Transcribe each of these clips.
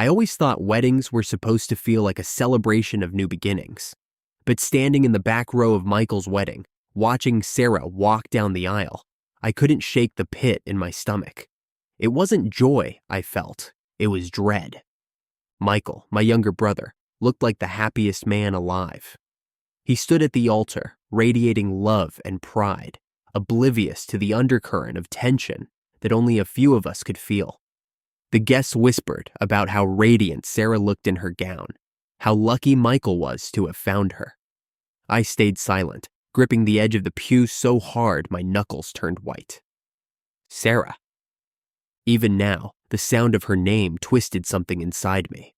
I always thought weddings were supposed to feel like a celebration of new beginnings. But standing in the back row of Michael's wedding, watching Sarah walk down the aisle, I couldn't shake the pit in my stomach. It wasn't joy I felt, it was dread. Michael, my younger brother, looked like the happiest man alive. He stood at the altar, radiating love and pride, oblivious to the undercurrent of tension that only a few of us could feel. The guests whispered about how radiant Sarah looked in her gown, how lucky Michael was to have found her. I stayed silent, gripping the edge of the pew so hard my knuckles turned white. Sarah. Even now, the sound of her name twisted something inside me.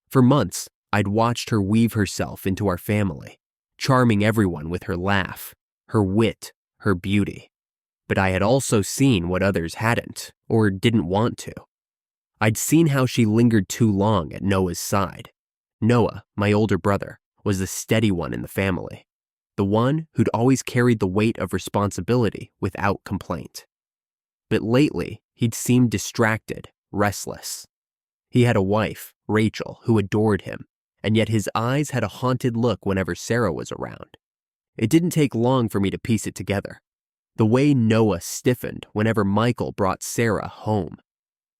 For months, I'd watched her weave herself into our family, charming everyone with her laugh, her wit, her beauty. But I had also seen what others hadn't, or didn't want to. I'd seen how she lingered too long at Noah's side. Noah, my older brother, was the steady one in the family, the one who'd always carried the weight of responsibility without complaint. But lately, he'd seemed distracted, restless. He had a wife, Rachel, who adored him, and yet his eyes had a haunted look whenever Sarah was around. It didn't take long for me to piece it together. The way Noah stiffened whenever Michael brought Sarah home.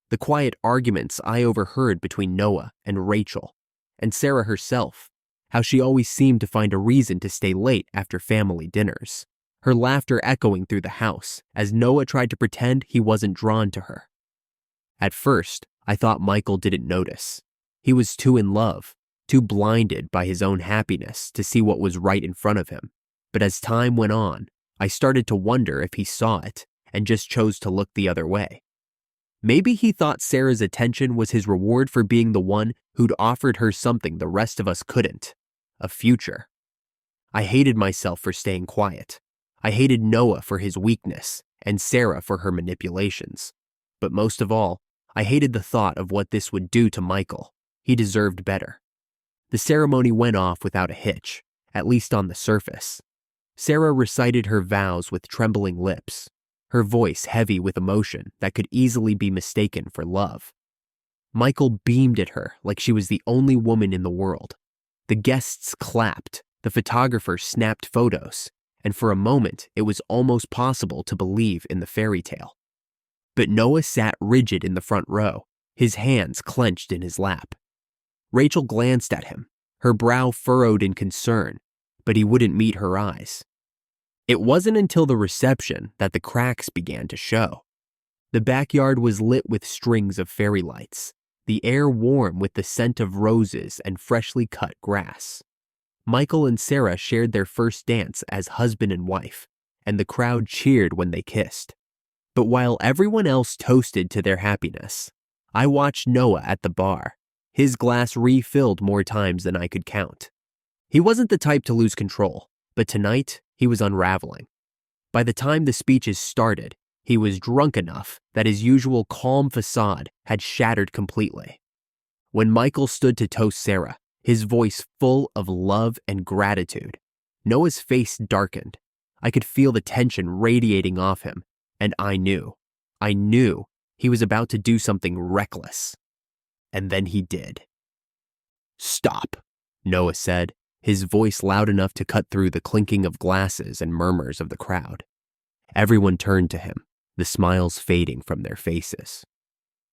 The quiet arguments I overheard between Noah and Rachel, and Sarah herself, how she always seemed to find a reason to stay late after family dinners, her laughter echoing through the house as Noah tried to pretend he wasn't drawn to her. At first, I thought Michael didn't notice. He was too in love, too blinded by his own happiness to see what was right in front of him. But as time went on, I started to wonder if he saw it and just chose to look the other way. Maybe he thought Sarah's attention was his reward for being the one who'd offered her something the rest of us couldn't, a future. I hated myself for staying quiet. I hated Noah for his weakness and Sarah for her manipulations. But most of all, I hated the thought of what this would do to Michael. He deserved better. The ceremony went off without a hitch, at least on the surface. Sarah recited her vows with trembling lips, her voice heavy with emotion that could easily be mistaken for love. Michael beamed at her like she was the only woman in the world. The guests clapped, the photographer snapped photos, and for a moment it was almost possible to believe in the fairy tale. But Noah sat rigid in the front row, his hands clenched in his lap. Rachel glanced at him, her brow furrowed in concern, but he wouldn't meet her eyes. It wasn't until the reception that the cracks began to show. The backyard was lit with strings of fairy lights, the air warm with the scent of roses and freshly cut grass. Michael and Sarah shared their first dance as husband and wife, and the crowd cheered when they kissed. But while everyone else toasted to their happiness, I watched Noah at the bar, his glass refilled more times than I could count. He wasn't the type to lose control, but tonight he was unraveling. By the time the speeches started, he was drunk enough that his usual calm facade had shattered completely. When Michael stood to toast Sarah, his voice full of love and gratitude, Noah's face darkened. I could feel the tension radiating off him, and I knew he was about to do something reckless. And then he did. "Stop," Noah said, his voice loud enough to cut through the clinking of glasses and murmurs of the crowd. Everyone turned to him, the smiles fading from their faces.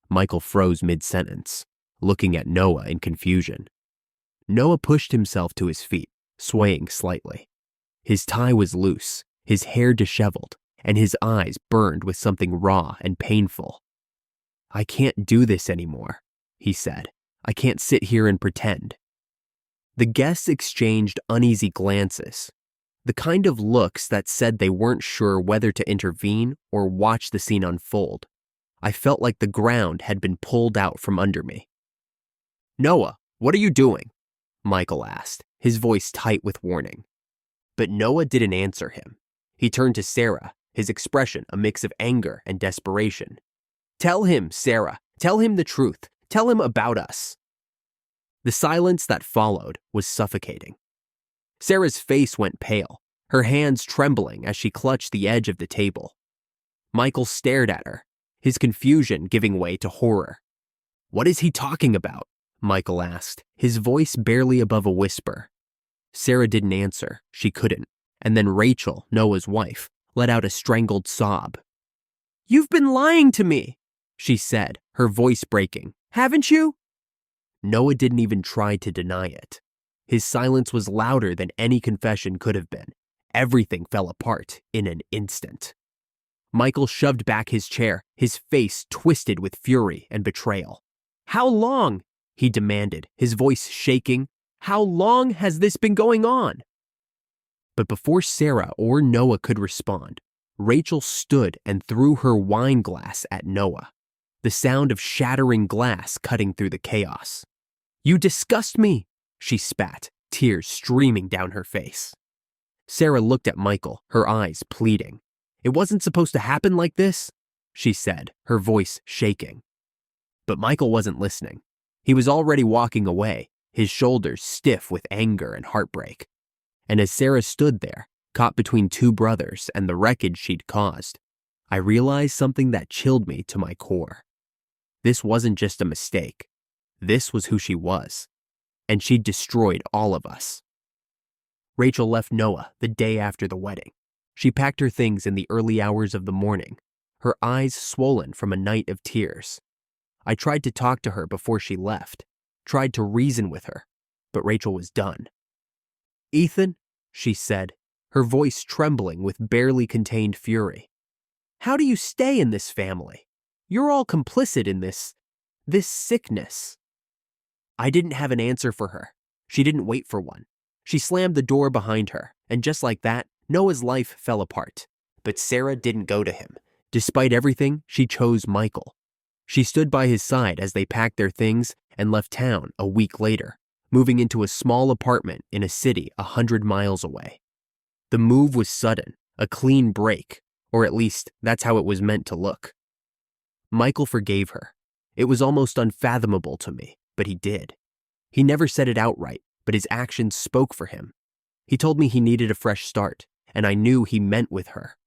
Michael froze mid-sentence, looking at Noah in confusion. Noah pushed himself to his feet, swaying slightly. His tie was loose, his hair disheveled, and his eyes burned with something raw and painful. "I can't do this anymore," he said. "I can't sit here and pretend." The guests exchanged uneasy glances, the kind of looks that said they weren't sure whether to intervene or watch the scene unfold. I felt like the ground had been pulled out from under me. "Noah, what are you doing?" Michael asked, his voice tight with warning. But Noah didn't answer him. He turned to Sarah, his expression a mix of anger and desperation. "Tell him, Sarah. Tell him the truth. Tell him about us." The silence that followed was suffocating. Sarah's face went pale, her hands trembling as she clutched the edge of the table. Michael stared at her, his confusion giving way to horror. "What is he talking about?" Michael asked, his voice barely above a whisper. Sarah didn't answer. She couldn't. And then Rachel, Noah's wife, let out a strangled sob. "You've been lying to me," she said, her voice breaking. "Haven't you?" Noah didn't even try to deny it. His silence was louder than any confession could have been. Everything fell apart in an instant. Michael shoved back his chair, his face twisted with fury and betrayal. "How long?" he demanded, his voice shaking. "How long has this been going on?" But before Sarah or Noah could respond, Rachel stood and threw her wine glass at Noah, the sound of shattering glass cutting through the chaos. "You disgust me," she spat, tears streaming down her face. Sarah looked at Michael, her eyes pleading. "It wasn't supposed to happen like this," she said, her voice shaking. But Michael wasn't listening. He was already walking away, his shoulders stiff with anger and heartbreak. And as Sarah stood there, caught between two brothers and the wreckage she'd caused, I realized something that chilled me to my core. This wasn't just a mistake. This was who she was. And she'd destroyed all of us. Rachel left Noah the day after the wedding. She packed her things in the early hours of the morning, her eyes swollen from a night of tears. I tried to talk to her before she left, tried to reason with her, but Rachel was done. "Ethan," she said, her voice trembling with barely contained fury, "how do you stay in this family? You're all complicit in this sickness." I didn't have an answer for her. She didn't wait for one. She slammed the door behind her, and just like that, Noah's life fell apart. But Sarah didn't go to him. Despite everything, she chose Michael. She stood by his side as they packed their things and left town a week later, moving into a small apartment in a city 100 miles away. The move was sudden, a clean break, or at least that's how it was meant to look. Michael forgave her. It was almost unfathomable to me, but he did. He never said it outright, but his actions spoke for him. He told me he needed a fresh start, and I knew he meant with her.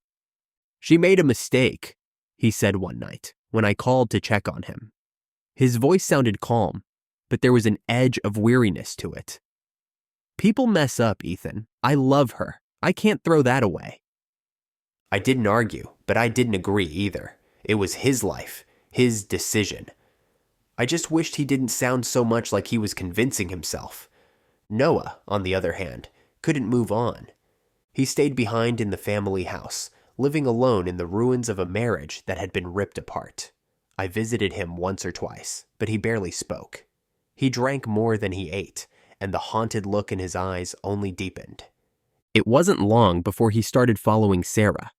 "She made a mistake," he said one night when I called to check on him. His voice sounded calm, but there was an edge of weariness to it. "People mess up, Ethan. I love her. I can't throw that away." I didn't argue, but I didn't agree either. It was his life, his decision. I just wished he didn't sound so much like he was convincing himself. Noah, on the other hand, couldn't move on. He stayed behind in the family house, living alone in the ruins of a marriage that had been ripped apart. I visited him once or twice, but he barely spoke. He drank more than he ate, and the haunted look in his eyes only deepened. It wasn't long before he started following Sarah.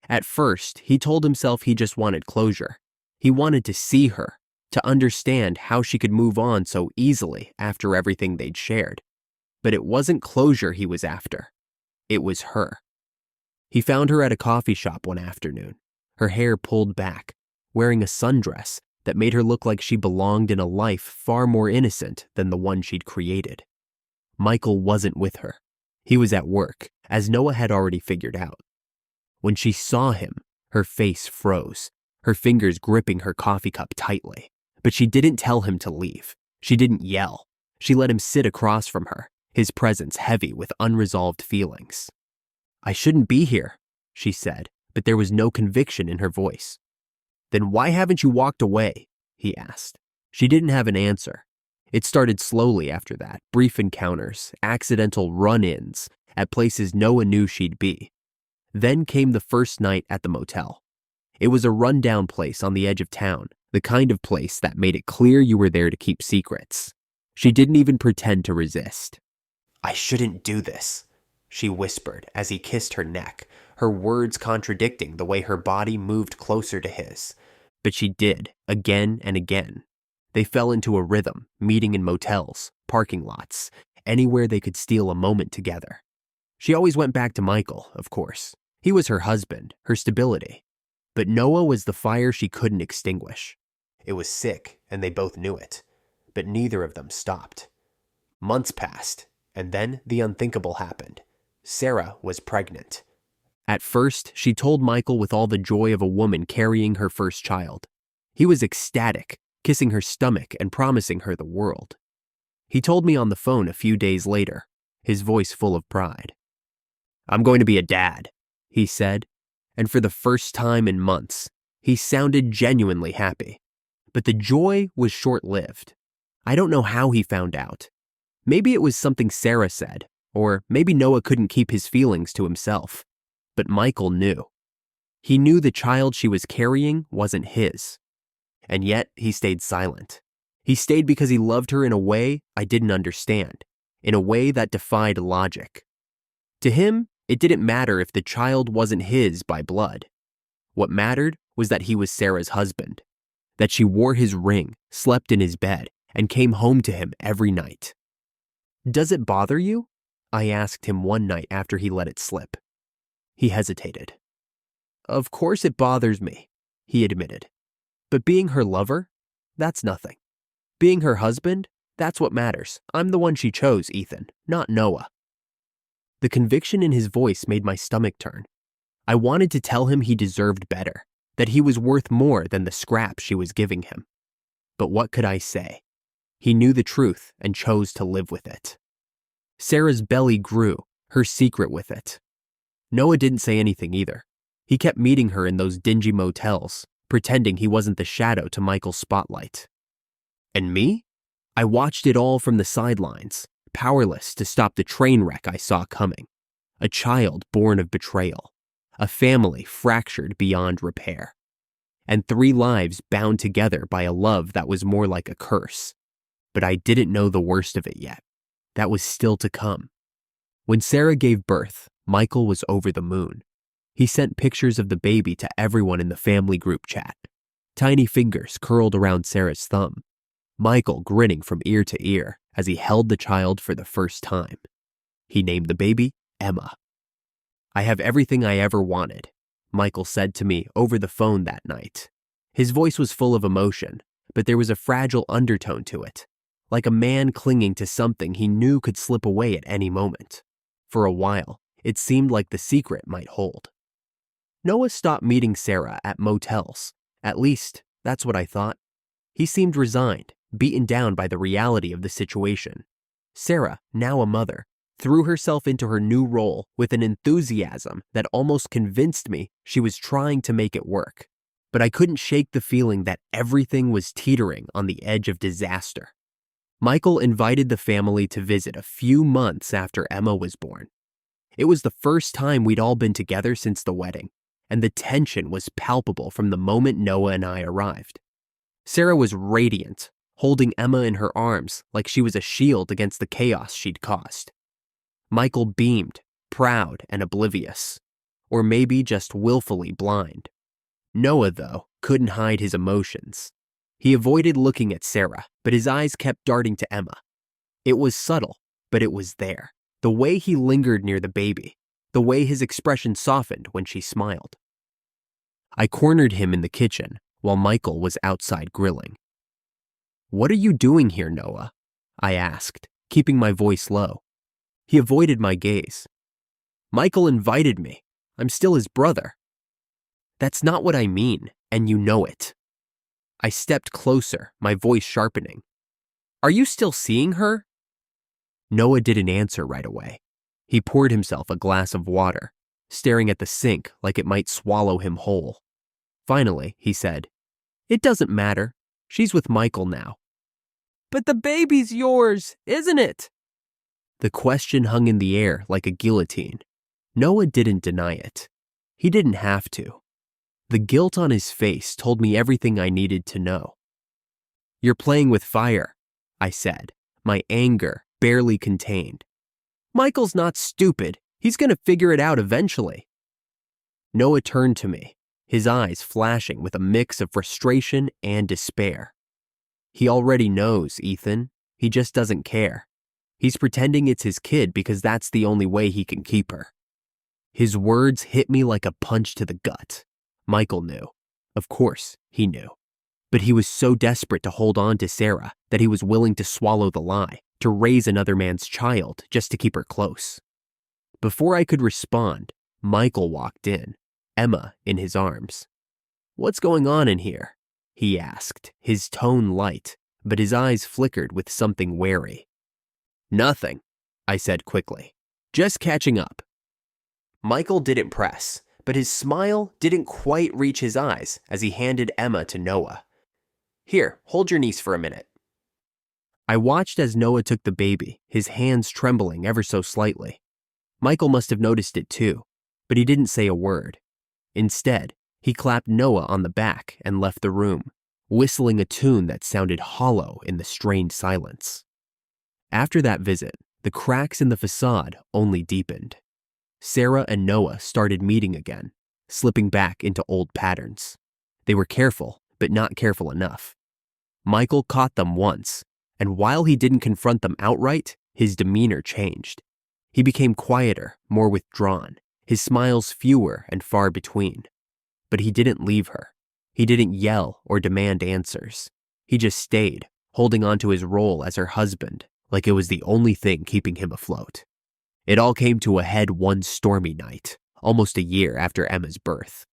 At first, he told himself he just wanted closure. He wanted to see her, to understand how she could move on so easily after everything they'd shared. But it wasn't closure he was after. It was her. He found her at a coffee shop one afternoon, her hair pulled back, wearing a sundress that made her look like she belonged in a life far more innocent than the one she'd created. Michael wasn't with her. He was at work, as Noah had already figured out. When she saw him, her face froze, her fingers gripping her coffee cup tightly. But she didn't tell him to leave. She didn't yell. She let him sit across from her, his presence heavy with unresolved feelings. "I shouldn't be here," she said, but there was no conviction in her voice. "Then why haven't you walked away?" he asked. She didn't have an answer. It started slowly after that, brief encounters, accidental run-ins at places Noah knew she'd be. Then came the first night at the motel. It was a rundown place on the edge of town, the kind of place that made it clear you were there to keep secrets. She didn't even pretend to resist. "I shouldn't do this," she whispered as he kissed her neck, her words contradicting the way her body moved closer to his. But she did, again and again. They fell into a rhythm, meeting in motels, parking lots, anywhere they could steal a moment together. She always went back to Michael, of course. He was her husband, her stability. But Noah was the fire she couldn't extinguish. It was sick, and they both knew it. But neither of them stopped. Months passed, and then the unthinkable happened. Sarah was pregnant. At first, she told Michael with all the joy of a woman carrying her first child. He was ecstatic, kissing her stomach and promising her the world. He told me on the phone a few days later, his voice full of pride. "I'm going to be a dad," he said, and for the first time in months, he sounded genuinely happy. But the joy was short-lived. I don't know how he found out. Maybe it was something Sarah said, or maybe Noah couldn't keep his feelings to himself. But Michael knew. He knew the child she was carrying wasn't his. And yet, he stayed silent. He stayed because he loved her in a way I didn't understand, in a way that defied logic. To him, it didn't matter if the child wasn't his by blood. What mattered was that he was Sarah's husband, that she wore his ring, slept in his bed, and came home to him every night. "Does it bother you?" I asked him one night after he let it slip. He hesitated. "Of course it bothers me," he admitted. "But being her lover? That's nothing. Being her husband? That's what matters. I'm the one she chose, Ethan, not Noah." The conviction in his voice made my stomach turn. I wanted to tell him he deserved better, that he was worth more than the scraps she was giving him. But what could I say? He knew the truth and chose to live with it. Sarah's belly grew, her secret with it. Noah didn't say anything either. He kept meeting her in those dingy motels, pretending he wasn't the shadow to Michael's spotlight. And me? I watched it all from the sidelines, powerless to stop the train wreck I saw coming. A child born of betrayal, a family fractured beyond repair, and 3 lives bound together by a love that was more like a curse. But I didn't know the worst of it yet. That was still to come. When Sarah gave birth, Michael was over the moon. He sent pictures of the baby to everyone in the family group chat. Tiny fingers curled around Sarah's thumb. Michael grinning from ear to ear as he held the child for the first time. He named the baby Emma. "I have everything I ever wanted," Michael said to me over the phone that night. His voice was full of emotion, but there was a fragile undertone to it, like a man clinging to something he knew could slip away at any moment. For a while, it seemed like the secret might hold. Noah stopped meeting Sarah at motels. At least, that's what I thought. He seemed resigned, beaten down by the reality of the situation. Sarah, now a mother, threw herself into her new role with an enthusiasm that almost convinced me she was trying to make it work. But I couldn't shake the feeling that everything was teetering on the edge of disaster. Michael invited the family to visit a few months after Emma was born. It was the first time we'd all been together since the wedding, and the tension was palpable from the moment Noah and I arrived. Sarah was radiant, holding Emma in her arms like she was a shield against the chaos she'd caused. Michael beamed, proud and oblivious, or maybe just willfully blind. Noah, though, couldn't hide his emotions. He avoided looking at Sarah, but his eyes kept darting to Emma. It was subtle, but it was there. The way he lingered near the baby, the way his expression softened when she smiled. I cornered him in the kitchen while Michael was outside grilling. "What are you doing here, Noah?" I asked, keeping my voice low. He avoided my gaze. "Michael invited me. I'm still his brother." "That's not what I mean, and you know it." I stepped closer, my voice sharpening. "Are you still seeing her?" Noah didn't answer right away. He poured himself a glass of water, staring at the sink like it might swallow him whole. Finally, he said, "It doesn't matter. She's with Michael now." "But the baby's yours, isn't it?" The question hung in the air like a guillotine. Noah didn't deny it. He didn't have to. The guilt on his face told me everything I needed to know. "You're playing with fire," I said, my anger barely contained. "Michael's not stupid. He's going to figure it out eventually." Noah turned to me, his eyes flashing with a mix of frustration and despair. "He already knows, Ethan. He just doesn't care. He's pretending it's his kid because that's the only way he can keep her." His words hit me like a punch to the gut. Michael knew. Of course, he knew. But he was so desperate to hold on to Sarah that he was willing to swallow the lie, to raise another man's child just to keep her close. Before I could respond, Michael walked in, Emma in his arms. "What's going on in here?" he asked, his tone light, but his eyes flickered with something wary. Nothing, I said quickly. Just catching up. Michael didn't press, but his smile didn't quite reach his eyes as he handed Emma to Noah. Here, hold your niece for a minute. I watched as Noah took the baby, his hands trembling ever so slightly. Michael must have noticed it too, but he didn't say a word. Instead, he clapped Noah on the back and left the room, whistling a tune that sounded hollow in the strained silence. After that visit, the cracks in the facade only deepened. Sarah and Noah started meeting again, slipping back into old patterns. They were careful, but not careful enough. Michael caught them once, and while he didn't confront them outright, his demeanor changed. He became quieter, more withdrawn, his smiles fewer and far between. But he didn't leave her. He didn't yell or demand answers. He just stayed, holding on to his role as her husband, like it was the only thing keeping him afloat. It all came to a head one stormy night, almost a year after Emma's birth.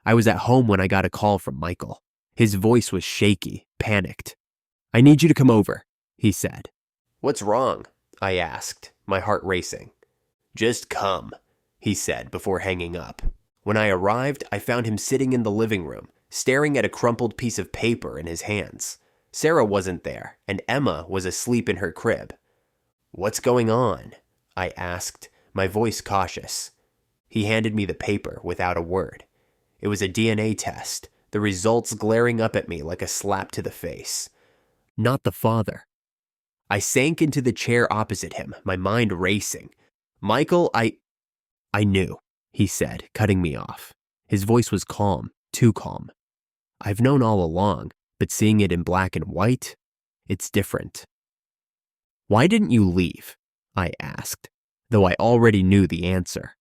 I was at home when I got a call from Michael. His voice was shaky, panicked. "I need you to come over," he said. "What's wrong?" I asked, my heart racing. "Just come," he said before hanging up. When I arrived, I found him sitting in the living room, staring at a crumpled piece of paper in his hands. Sarah wasn't there, and Emma was asleep in her crib. "What's going on?" I asked, my voice cautious. He handed me the paper without a word. It was a DNA test, the results glaring up at me like a slap to the face. Not the father. I sank into the chair opposite him, my mind racing. "Michael, I knew," he said, cutting me off. His voice was calm, too calm. "I've known all along, but seeing it in black and white, it's different." "Why didn't you leave?" I asked, though I already knew the answer.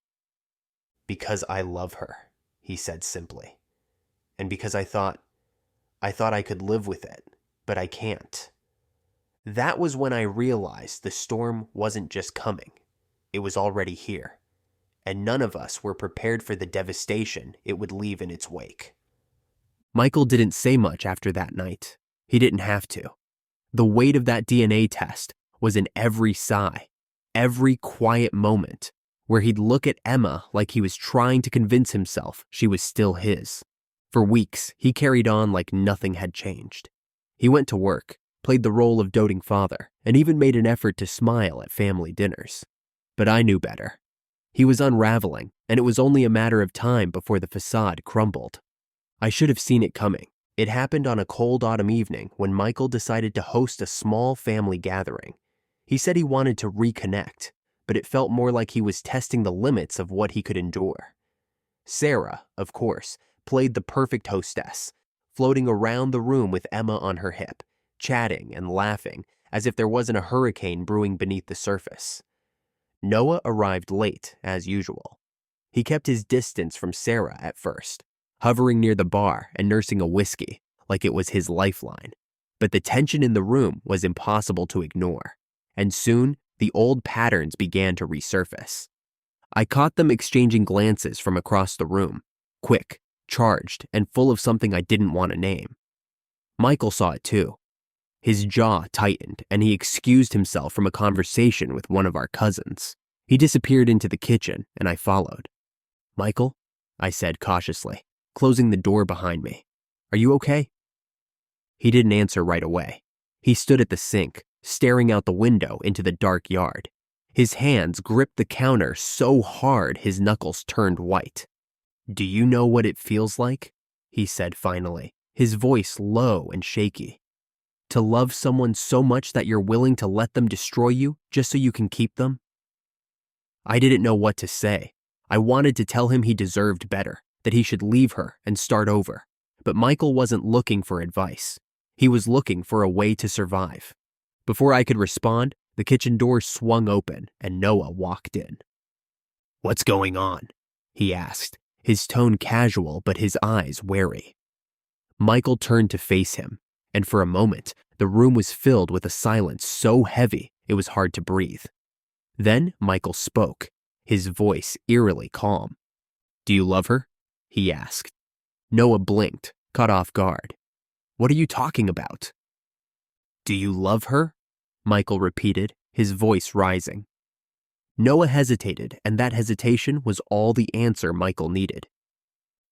"Because I love her," he said simply. "And because I thought I could live with it, but I can't." That was when I realized the storm wasn't just coming. It was already here. And none of us were prepared for the devastation it would leave in its wake. Michael didn't say much after that night. He didn't have to. The weight of that DNA test was in every sigh, every quiet moment, where he'd look at Emma like he was trying to convince himself she was still his. For weeks, he carried on like nothing had changed. He went to work, played the role of doting father, and even made an effort to smile at family dinners. But I knew better. He was unraveling, and it was only a matter of time before the facade crumbled. I should have seen it coming. It happened on a cold autumn evening when Michael decided to host a small family gathering. He said he wanted to reconnect, but it felt more like he was testing the limits of what he could endure. Sarah, of course, played the perfect hostess, floating around the room with Emma on her hip, chatting and laughing as if there wasn't a hurricane brewing beneath the surface. Noah arrived late, as usual. He kept his distance from Sarah at first, hovering near the bar and nursing a whiskey like it was his lifeline. But the tension in the room was impossible to ignore, and soon the old patterns began to resurface. I caught them exchanging glances from across the room, quick, charged, and full of something I didn't want to name. Michael saw it too. His jaw tightened, and he excused himself from a conversation with one of our cousins. He disappeared into the kitchen, and I followed. "Michael," I said cautiously, closing the door behind me. "Are you okay?" He didn't answer right away. He stood at the sink, staring out the window into the dark yard. His hands gripped the counter so hard his knuckles turned white. "Do you know what it feels like?" he said finally, his voice low and shaky. "To love someone so much that you're willing to let them destroy you just so you can keep them?" I didn't know what to say. I wanted to tell him he deserved better, that he should leave her and start over. But Michael wasn't looking for advice. He was looking for a way to survive. Before I could respond, the kitchen door swung open and Noah walked in. "What's going on?" he asked, his tone casual but his eyes wary. Michael turned to face him, and for a moment, the room was filled with a silence so heavy it was hard to breathe. Then Michael spoke, his voice eerily calm. "Do you love her?" he asked. Noah blinked, caught off guard. "What are you talking about?" "Do you love her?" Michael repeated, his voice rising. Noah hesitated, and that hesitation was all the answer Michael needed.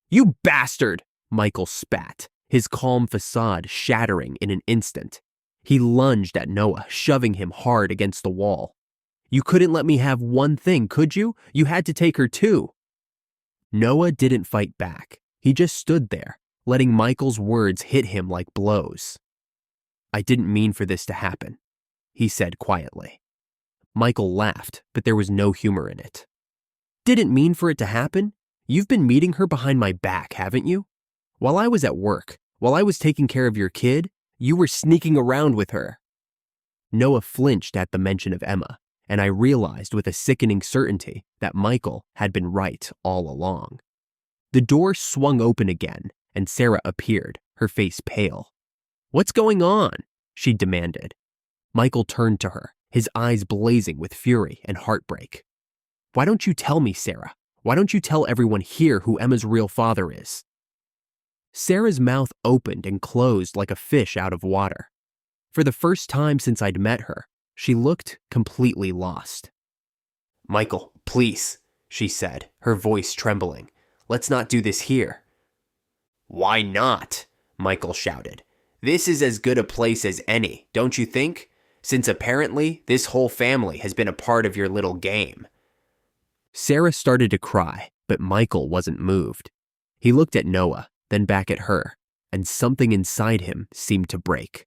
"You bastard!" Michael spat, his calm facade shattering in an instant. He lunged at Noah, shoving him hard against the wall. "You couldn't let me have one thing, could you? You had to take her too." Noah didn't fight back. He just stood there, letting Michael's words hit him like blows. "I didn't mean for this to happen," he said quietly. Michael laughed, but there was no humor in it. "Didn't mean for it to happen? You've been meeting her behind my back, haven't you? While I was at work, while I was taking care of your kid, you were sneaking around with her." Noah flinched at the mention of Emma, and I realized with a sickening certainty that Michael had been right all along. The door swung open again, and Sarah appeared, her face pale. "What's going on?" she demanded. Michael turned to her, his eyes blazing with fury and heartbreak. "Why don't you tell me, Sarah? Why don't you tell everyone here who Emma's real father is?" Sarah's mouth opened and closed like a fish out of water. For the first time since I'd met her, she looked completely lost. "Michael, please," she said, her voice trembling. "Let's not do this here." "Why not?" Michael shouted. "This is as good a place as any, don't you think? Since apparently this whole family has been a part of your little game." Sarah started to cry, but Michael wasn't moved. He looked at Noah, then back at her, and something inside him seemed to break.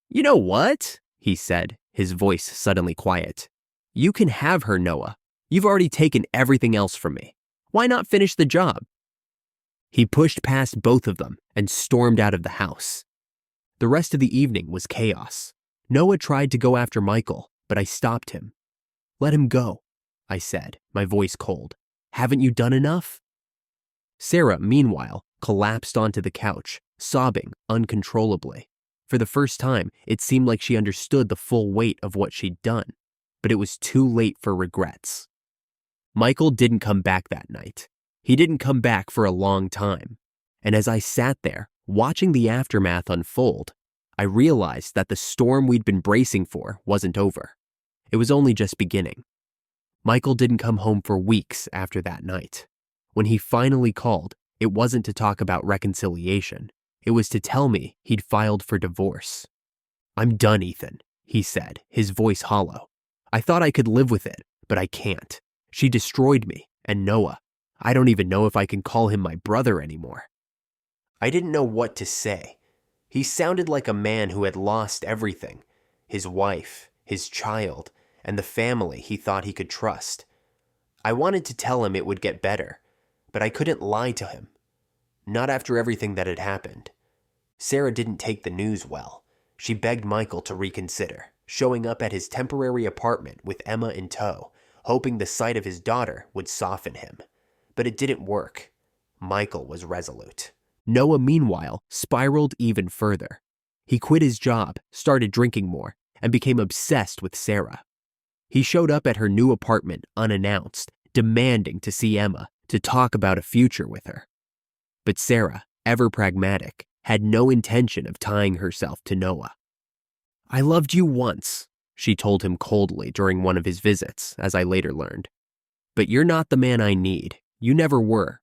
"You know what?" he said, his voice suddenly quiet. "You can have her, Noah. You've already taken everything else from me. Why not finish the job?" He pushed past both of them and stormed out of the house. The rest of the evening was chaos. Noah tried to go after Michael, but I stopped him. "Let him go," I said, my voice cold. "Haven't you done enough?" Sarah, meanwhile, collapsed onto the couch, sobbing uncontrollably. For the first time, it seemed like she understood the full weight of what she'd done, but it was too late for regrets. Michael didn't come back that night. He didn't come back for a long time. And as I sat there, watching the aftermath unfold, I realized that the storm we'd been bracing for wasn't over. It was only just beginning. Michael didn't come home for weeks after that night. When he finally called, it wasn't to talk about reconciliation. It was to tell me he'd filed for divorce. "I'm done, Ethan," he said, his voice hollow. "I thought I could live with it, but I can't. She destroyed me, and Noah. I don't even know if I can call him my brother anymore." I didn't know what to say. He sounded like a man who had lost everything: his wife, his child, and the family he thought he could trust. I wanted to tell him it would get better, but I couldn't lie to him. Not after everything that had happened. Sarah didn't take the news well. She begged Michael to reconsider, showing up at his temporary apartment with Emma in tow, hoping the sight of his daughter would soften him. But it didn't work. Michael was resolute. Noah, meanwhile, spiraled even further. He quit his job, started drinking more, and became obsessed with Sarah. He showed up at her new apartment unannounced, demanding to see Emma, to talk about a future with her. But Sarah, ever pragmatic, had no intention of tying herself to Noah. "I loved you once," she told him coldly during one of his visits, as I later learned. "But you're not the man I need. You never were."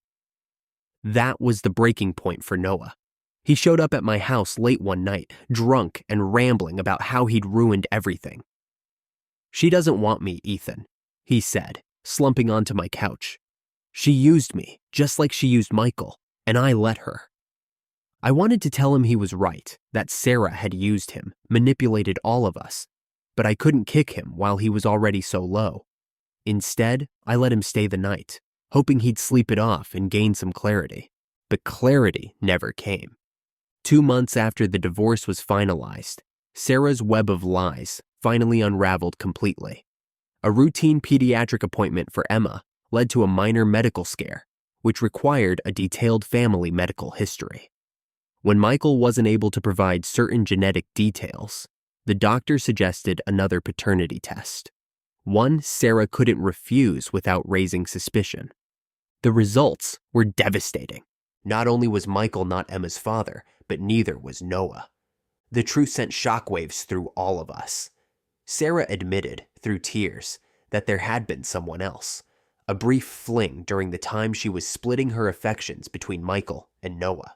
That was the breaking point for Noah. He showed up at my house late one night, drunk and rambling about how he'd ruined everything. "She doesn't want me, Ethan," he said, slumping onto my couch. "She used me, just like she used Michael, and I let her." I wanted to tell him he was right, that Sarah had used him, manipulated all of us, but I couldn't kick him while he was already so low. Instead, I let him stay the night, hoping he'd sleep it off and gain some clarity. But clarity never came. 2 months after the divorce was finalized, Sarah's web of lies finally unraveled completely. A routine pediatric appointment for Emma led to a minor medical scare, which required a detailed family medical history. When Michael wasn't able to provide certain genetic details, the doctor suggested another paternity test, one Sarah couldn't refuse without raising suspicion. The results were devastating. Not only was Michael not Emma's father, but neither was Noah. The truth sent shockwaves through all of us. Sarah admitted, through tears, that there had been someone else. A brief fling during the time she was splitting her affections between Michael and Noah.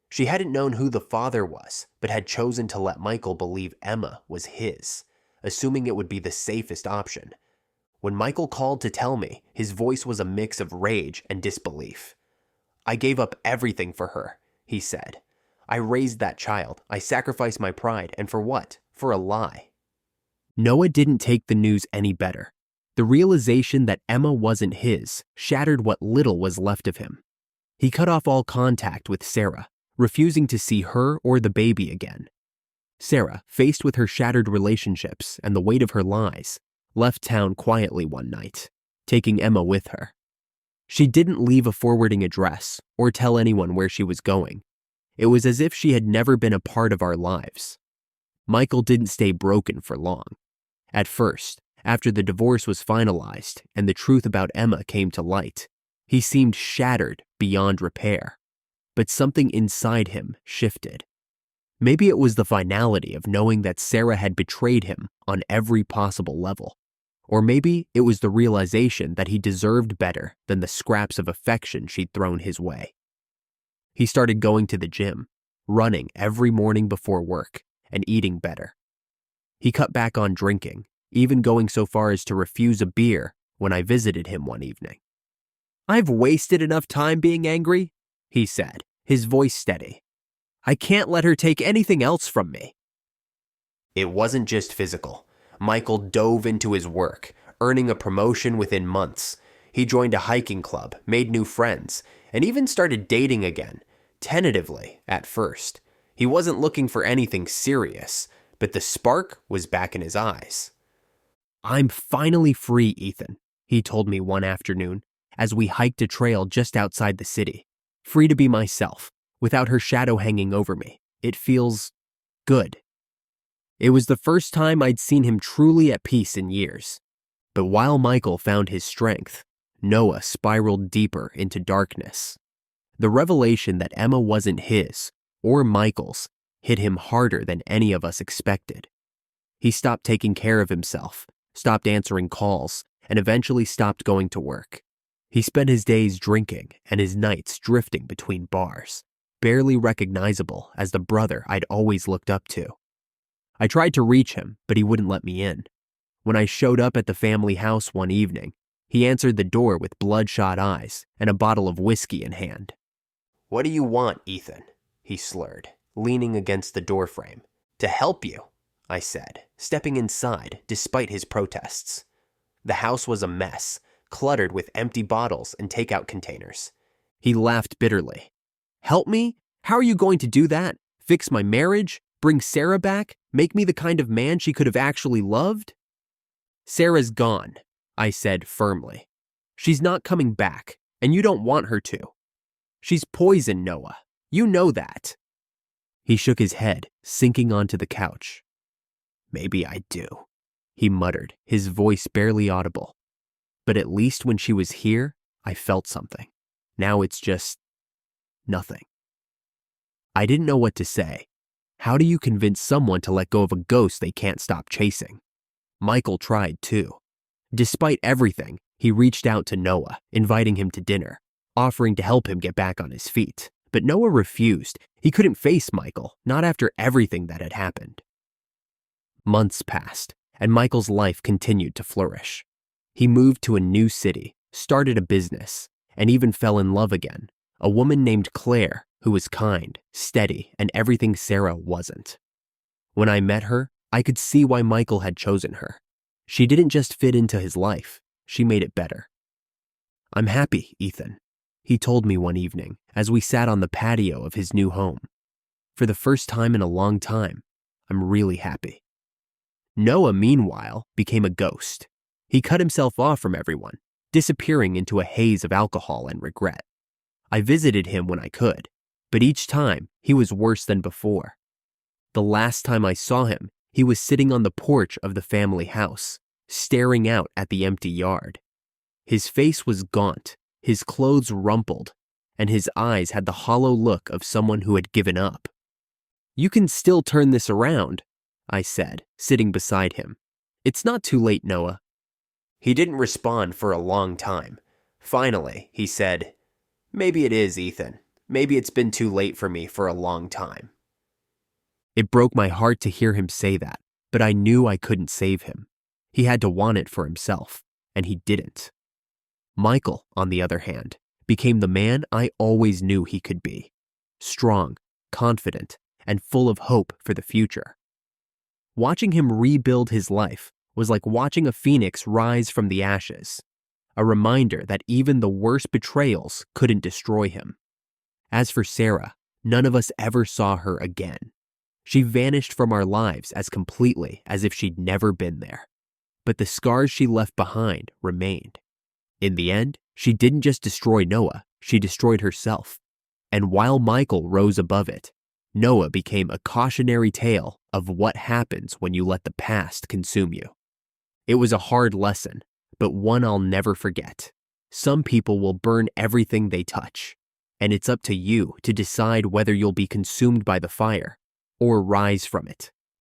She hadn't known who the father was, but had chosen to let Michael believe Emma was his, assuming it would be the safest option. When Michael called to tell me, his voice was a mix of rage and disbelief. "I gave up everything for her," he said. "I raised that child. I sacrificed my pride. And for what? For a lie." Noah didn't take the news any better. The realization that Emma wasn't his shattered what little was left of him. He cut off all contact with Sarah, refusing to see her or the baby again. Sarah, faced with her shattered relationships and the weight of her lies, left town quietly one night, taking Emma with her. She didn't leave a forwarding address or tell anyone where she was going. It was as if she had never been a part of our lives. Michael didn't stay broken for long. At first, after the divorce was finalized and the truth about Emma came to light, he seemed shattered beyond repair. But something inside him shifted. Maybe it was the finality of knowing that Sarah had betrayed him on every possible level. Or maybe it was the realization that he deserved better than the scraps of affection she'd thrown his way. He started going to the gym, running every morning before work, and eating better. He cut back on drinking, even going so far as to refuse a beer when I visited him one evening. "I've wasted enough time being angry," he said, his voice steady. "I can't let her take anything else from me." It wasn't just physical. Michael dove into his work, earning a promotion within months. He joined a hiking club, made new friends, and even started dating again, tentatively at first. He wasn't looking for anything serious, but the spark was back in his eyes. "I'm finally free, Ethan," he told me one afternoon as we hiked a trail just outside the city. "Free to be myself, without her shadow hanging over me. It feels good." It was the first time I'd seen him truly at peace in years. But while Michael found his strength, Noah spiraled deeper into darkness. The revelation that Emma wasn't his, or Michael's, hit him harder than any of us expected. He stopped taking care of himself, stopped answering calls, and eventually stopped going to work. He spent his days drinking and his nights drifting between bars, barely recognizable as the brother I'd always looked up to. I tried to reach him, but he wouldn't let me in. When I showed up at the family house one evening, he answered the door with bloodshot eyes and a bottle of whiskey in hand. "What do you want, Ethan?" he slurred, leaning against the doorframe. "To help you," I said, stepping inside despite his protests. The house was a mess, cluttered with empty bottles and takeout containers. He laughed bitterly. "Help me? How are you going to do that? Fix my marriage? Bring Sarah back? Make me the kind of man she could have actually loved?" "Sarah's gone," I said firmly. "She's not coming back, and you don't want her to. She's poison, Noah. You know that." He shook his head, sinking onto the couch. "Maybe I do," he muttered, his voice barely audible. "But at least when she was here, I felt something. Now it's just nothing." I didn't know what to say. How do you convince someone to let go of a ghost they can't stop chasing? Michael tried too. Despite everything, he reached out to Noah, inviting him to dinner, offering to help him get back on his feet. But Noah refused. He couldn't face Michael, not after everything that had happened. Months passed, and Michael's life continued to flourish. He moved to a new city, started a business, and even fell in love again, a woman named Claire who was kind, steady, and everything Sarah wasn't. When I met her, I could see why Michael had chosen her. She didn't just fit into his life, she made it better. "I'm happy, Ethan," he told me one evening as we sat on the patio of his new home. "For the first time in a long time, I'm really happy." Noah, meanwhile, became a ghost. He cut himself off from everyone, disappearing into a haze of alcohol and regret. I visited him when I could, but each time he was worse than before. The last time I saw him, he was sitting on the porch of the family house, staring out at the empty yard. His face was gaunt, his clothes rumpled, and his eyes had the hollow look of someone who had given up. "You can still turn this around," I said, sitting beside him. "It's not too late, Noah." He didn't respond for a long time. Finally, he said, "Maybe it is, Ethan. Maybe it's been too late for me for a long time." It broke my heart to hear him say that, but I knew I couldn't save him. He had to want it for himself, and he didn't. Michael, on the other hand, became the man I always knew he could be. Strong, confident, and full of hope for the future. Watching him rebuild his life was like watching a phoenix rise from the ashes, a reminder that even the worst betrayals couldn't destroy him. As for Sarah, none of us ever saw her again. She vanished from our lives as completely as if she'd never been there. But the scars she left behind remained. In the end, she didn't just destroy Noah, she destroyed herself. And while Michael rose above it, Noah became a cautionary tale of what happens when you let the past consume you. It was a hard lesson, but one I'll never forget. Some people will burn everything they touch, and it's up to you to decide whether you'll be consumed by the fire or rise from it.